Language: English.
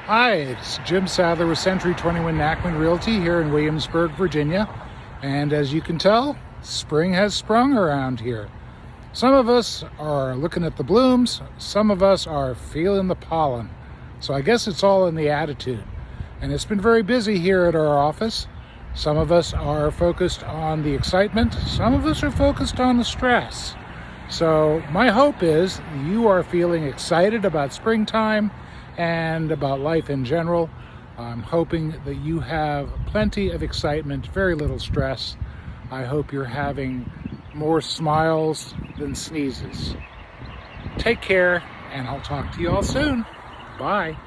Hi, it's Jim Sadler with Century 21 Nachman Realty here in Williamsburg, Virginia. And as you can tell, spring has sprung around here. Some of us are looking at the blooms, some of us are feeling the pollen. So I guess it's all in the attitude. And it's been very busy here at our office. Some of us are focused on the excitement, some of us are focused on the stress. So my hope is you are feeling excited about springtime and about life in general. I'm hoping that you have plenty of excitement, very little stress. I hope you're having more smiles than sneezes. Take care, and I'll talk to you all soon. Bye.